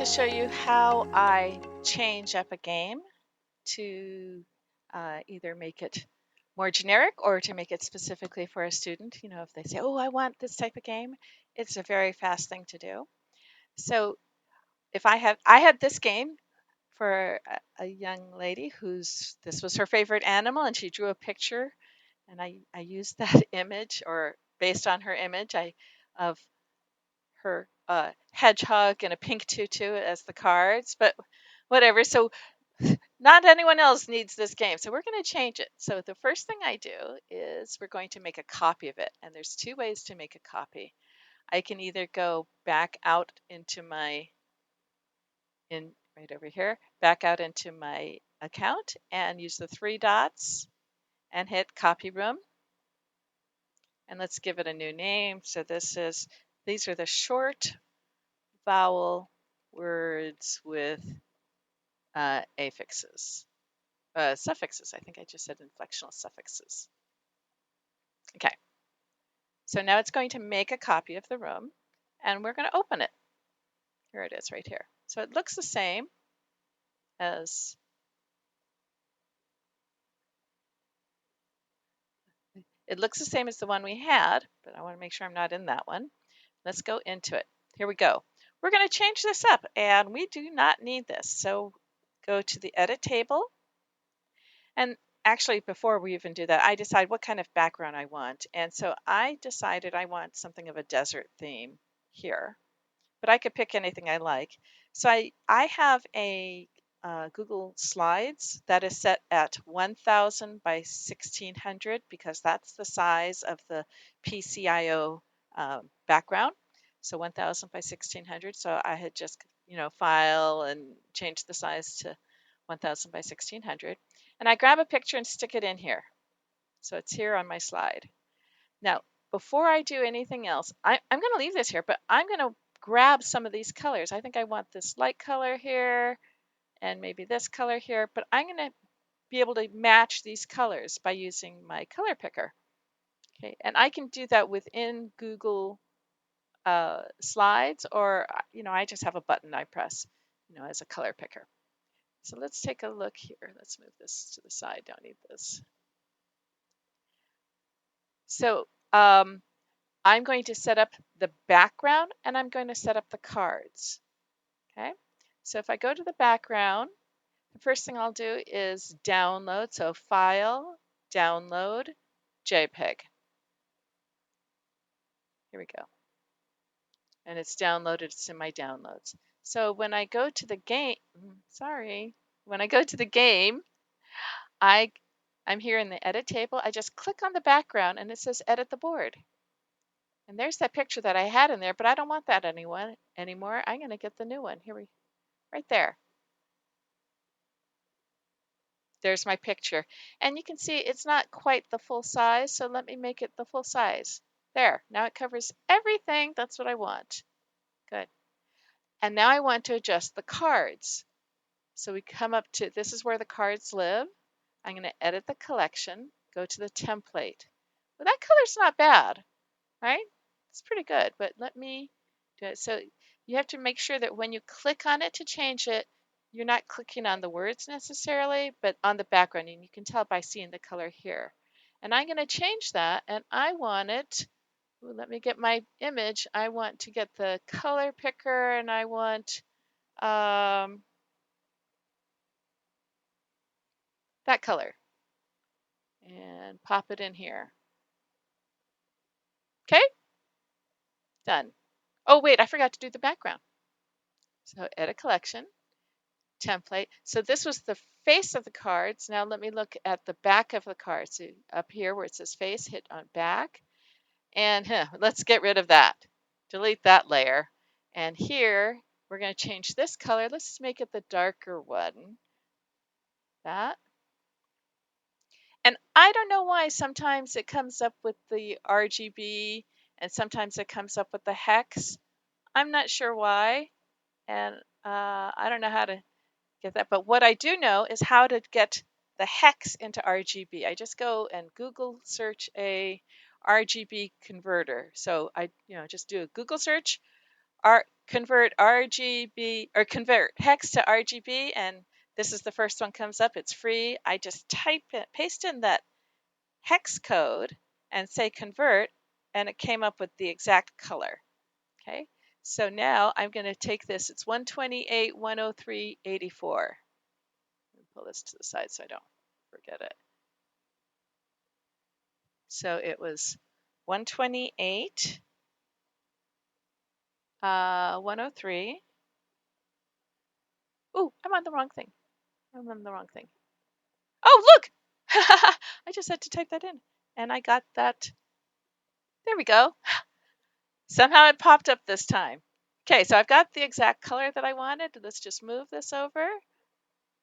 to show you how I change up a game to either make it more generic or to make it specifically for a student. You know, if they say, oh, I want this type of game, it's a very fast thing to do. So if I had this game for a young lady this was her favorite animal and she drew a picture and I used that image or based on her image of her hedgehog in a pink tutu as the cards, but whatever. So not anyone else needs this game. So we're going to change it. So the first thing I do is we're going to make a copy of it. And there's two ways to make a copy. I can either go back out into right over here, back out into my account and use the three dots and hit copy room. And let's give it a new name. So these are the short vowel words with affixes, suffixes. I think I just said inflectional suffixes. Okay, so now it's going to make a copy of the room and we're going to open it. Here it is right here. So it looks the same as the one we had, but I want to make sure I'm not in that one. Let's go into it. Here we go. We're going to change this up and we do not need this. So go to the edit table. And actually, before we even do that, I decide what kind of background I want. And so I decided I want something of a desert theme here, but I could pick anything I like. So I have a Google Slides that is set at 1000 by 1600 because that's the size of the PCIO background. So 1000 by 1600. So I had just, file and change the size to 1000 by 1600. And I grab a picture and stick it in here. So it's here on my slide. Now, before I do anything else, I'm going to leave this here, but I'm going to grab some of these colors. I think I want this light color here and maybe this color here, but I'm going to be able to match these colors by using my color picker. Okay, and I can do that within Google Slides, or I just have a button I press, as a color picker. So let's take a look here. Let's move this to the side. Don't need this. So I'm going to set up the background and I'm going to set up the cards. Okay, so if I go to the background, the first thing I'll do is download. So File, Download, JPEG. Here we go. And it's downloaded. It's in my downloads. So when I go to the game, when I go to the game, I'm here in the edit table. I just click on the background and it says edit the board. And there's that picture that I had in there, but I don't want that anymore. I'm going to get the new one. Right there. There's my picture. And you can see it's not quite the full size, so let me make it the full size. There, now it covers everything. That's what I want. Good. And now I want to adjust the cards. So we come up to, this is where the cards live. I'm going to edit the collection, go to the template. Well, that color's not bad, right? It's pretty good, but let me do it. So you have to make sure that when you click on it to change it, you're not clicking on the words necessarily, but on the background, and you can tell by seeing the color here. And I'm going to change that, and I want it, let me get my image. I want to get the color picker, and I want that color, and pop it in here. Okay, done. Oh, wait, I forgot to do the background. So edit collection, template. So this was the face of the cards. Now let me look at the back of the cards. So up here where it says face, hit on back. And let's get rid of that. Delete that layer. And here we're going to change this color. Let's make it the darker one. That. And I don't know why sometimes it comes up with the RGB and sometimes it comes up with the hex. I'm not sure why. And I don't know how to get that. But what I do know is how to get the hex into RGB. I just go and Google search a RGB converter. So I, just do a Google search, convert RGB or convert hex to RGB, and this is the first one comes up. It's free. I just paste in that hex code and say convert, and it came up with the exact color. Okay, so now I'm going to take this. It's 128, 103, 84. Pull this to the side so I don't forget it. So it was 128, 103. Oh, I'm on the wrong thing. I'm on the wrong thing. Oh, look! I just had to type that in. And I got that. There we go. Somehow it popped up this time. Okay, so I've got the exact color that I wanted. Let's just move this over.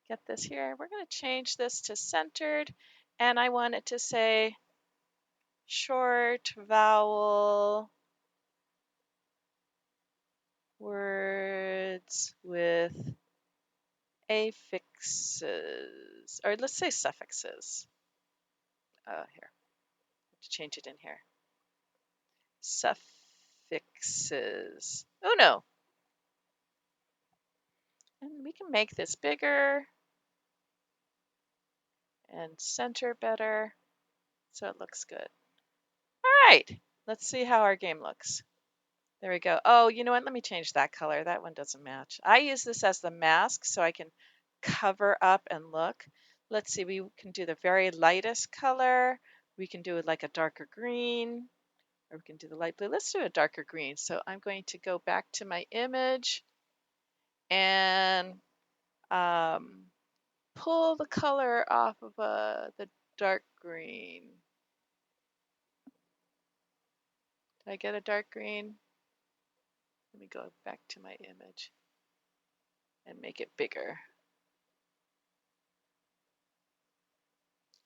Get this here. We're going to change this to centered. And I want it to say short vowel words with affixes, or let's say suffixes. Here, I have to change it in here. Suffixes. Oh no. And we can make this bigger and center better so it looks good. All right, let's see how our game looks. There we go. Oh, you know what? Let me change that color. That one doesn't match. I use this as the mask so I can cover up and look. Let's see, we can do the very lightest color. We can do it like a darker green, or we can do the light blue. Let's do a darker green. So I'm going to go back to my image and pull the color off of the dark green. Did I get a dark green? Let me go back to my image and make it bigger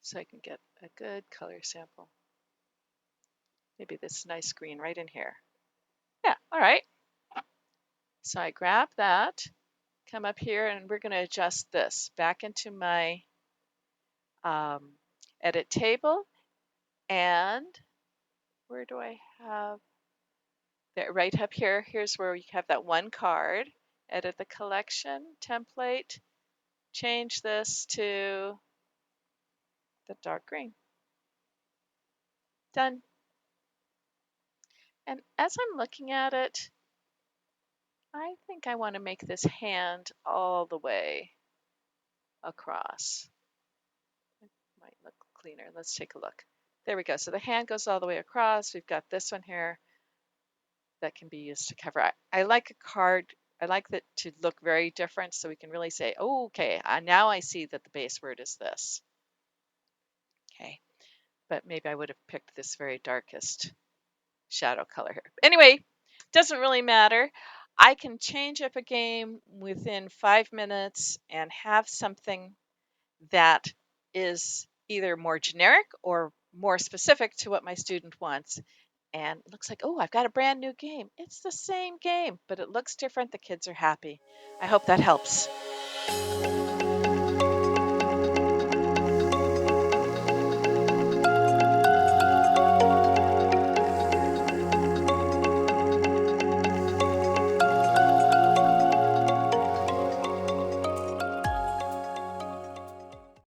so I can get a good color sample. Maybe this nice green right in here. Yeah, all right. So I grab that, come up here, and we're going to adjust this back into my edit table. And where do I have that? Right up here. Here's where we have that one card. Edit the collection template. Change this to the dark green. Done. And as I'm looking at it, I think I want to make this hand all the way across. It might look cleaner. Let's take a look. There we go. So the hand goes all the way across. We've got this one here that can be used to cover. I like a card. I like that to look very different so we can really say, oh, okay, now I see that the base word is this. Okay, but maybe I would have picked this very darkest shadow color here. Anyway, doesn't really matter. I can change up a game within 5 minutes and have something that is either more generic or more specific to what my student wants. And it looks like, oh, I've got a brand new game. It's the same game, but it looks different. The kids are happy. I hope that helps.